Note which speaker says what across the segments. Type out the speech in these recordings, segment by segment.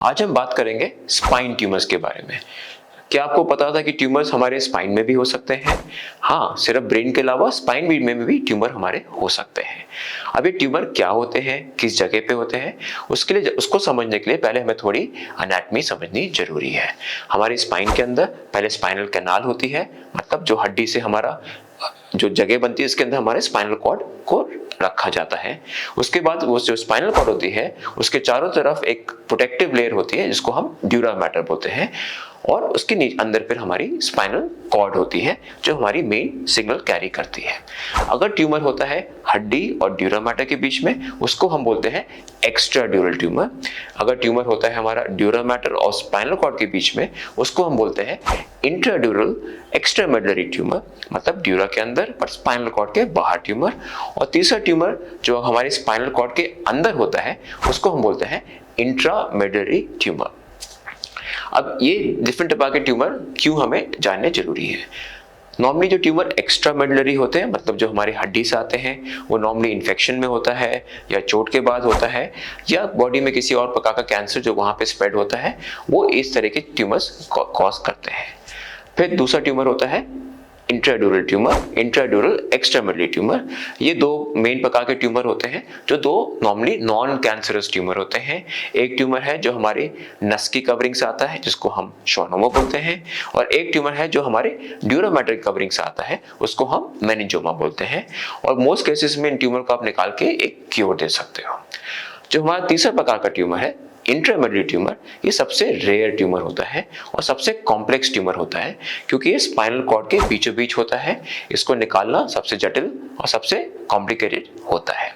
Speaker 1: आज हम बात करेंगे स्पाइन ट्यूमर्स के बारे में। क्या आपको पता था कि ट्यूमर्स हमारे स्पाइन में भी हो सकते हैं? हाँ, सिर्फ ब्रेन के अलावा स्पाइन में भी ट्यूमर हमारे हो सकते हैं। अब ये ट्यूमर क्या होते हैं, किस जगह पे होते हैं, उसको समझने के लिए पहले हमें थोड़ी एनाटॉमी समझनी जरूरी है। हमारे स्पाइन के अंदर पहले स्पाइनल कैनाल होती है, मतलब जो हड्डी से हमारा जो जगह बनती है इसके अंदर हमारे स्पाइनल कॉर्ड को रखा जाता है। उसके बाद वो जो स्पाइनल कॉर्ड होती है उसके चारों तरफ एक प्रोटेक्टिव लेयर होती है जिसको हम ड्यूरा मैटर बोलते हैं, और उसके अंदर फिर हमारी स्पाइनल कॉर्ड होती है जो हमारी मेन सिग्नल कैरी करती है। अगर ट्यूमर होता है हड्डी और ड्यूरा मैटर के बीच में, उसको हम बोलते हैं एक्स्ट्रा ड्यूरल ट्यूमर। अगर ट्यूमर होता है हमारा ड्यूरा मैटर और स्पाइनल कॉर्ड के बीच में, उसको हम बोलते हैं इंट्राड्यूरल एक्स्ट्रामेडुलरी ट्यूमर, मतलब ड्यूरा के अंदर पर स्पाइनल कॉर्ड के बाहर ट्यूमर। और तीसरा ट्यूमर जो हमारे स्पाइनल कॉर्ड के अंदर होता है उसको हम बोलते हैं इंट्रामेडुलरी ट्यूमर। अब ये डिफरेंट प्रकार के ट्यूमर क्यों हमें जानने जरूरी है? नॉर्मली जो ट्यूमर एक्स्ट्रामेडुलरी होते हैं, मतलब जो हमारी हड्डी से आते हैं, वो नॉर्मली इन्फेक्शन में होता है या चोट के बाद होता है या बॉडी में किसी और प्रकार का कैंसर जो वहां पे स्प्रेड होता है, वो इस तरह के ट्यूमर्स कॉज करते हैं। फिर दूसरा ट्यूमर होता है intradural tumour, intradural extramedullary tumour. ये दो मेन प्रकार के ट्यूमर होते हैं जो दो नॉर्मली नॉन कैंसरस ट्यूमर होते हैं। एक ट्यूमर है जो हमारी नस की कवरिंग से आता है जिसको हम शॉर्नोमा बोलते हैं, और एक ट्यूमर है जो हमारे ड्यूरा मैटर कवरिंग से आता है उसको हम मेनिंजोमा बोलते हैं। और मोस्ट केसेस में इन ट्यूमर को आप निकाल के एक क्योर दे सकते हो। जो हमारा तीसरा प्रकार का ट्यूमर है इंट्रामेडुलरी ट्यूमर, ये सबसे रेयर ट्यूमर होता है और सबसे कॉम्प्लेक्स ट्यूमर होता है क्योंकि ये स्पाइनल कॉर्ड के बीचों बीच होता है। इसको निकालना सबसे जटिल और सबसे कॉम्प्लिकेटेड होता है।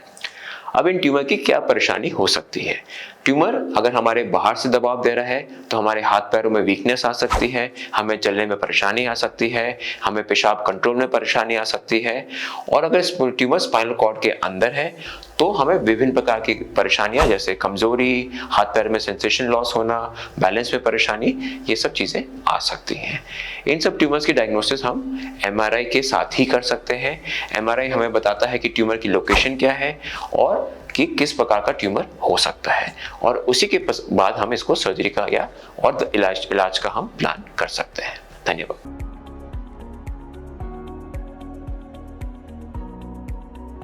Speaker 1: अब इन ट्यूमर की क्या परेशानी हो सकती है? ट्यूमर अगर हमारे बाहर से दबाव दे रहा है तो हमारे हाथ पैरों में वीकनेस आ सकती है, हमें चलने में परेशानी आ सकती है, हमें पेशाब कंट्रोल में परेशानी आ सकती है। और अगर ट्यूमर स्पाइनल कॉर्ड के अंदर है तो हमें विभिन्न प्रकार की परेशानियां जैसे कमजोरी, हाथ पैर में सेंसेशन लॉस होना, बैलेंस में परेशानी, ये सब चीजें आ सकती हैं। इन सब ट्यूमर्स की डायग्नोसिस हम एमआरआई के साथ ही कर सकते हैं। एमआरआई हमें बताता है कि ट्यूमर की लोकेशन क्या है और कि किस प्रकार का ट्यूमर हो सकता है, और उसी के बाद हम इसको सर्जरी का या और इलाज का हम प्लान कर सकते हैं। धन्यवाद।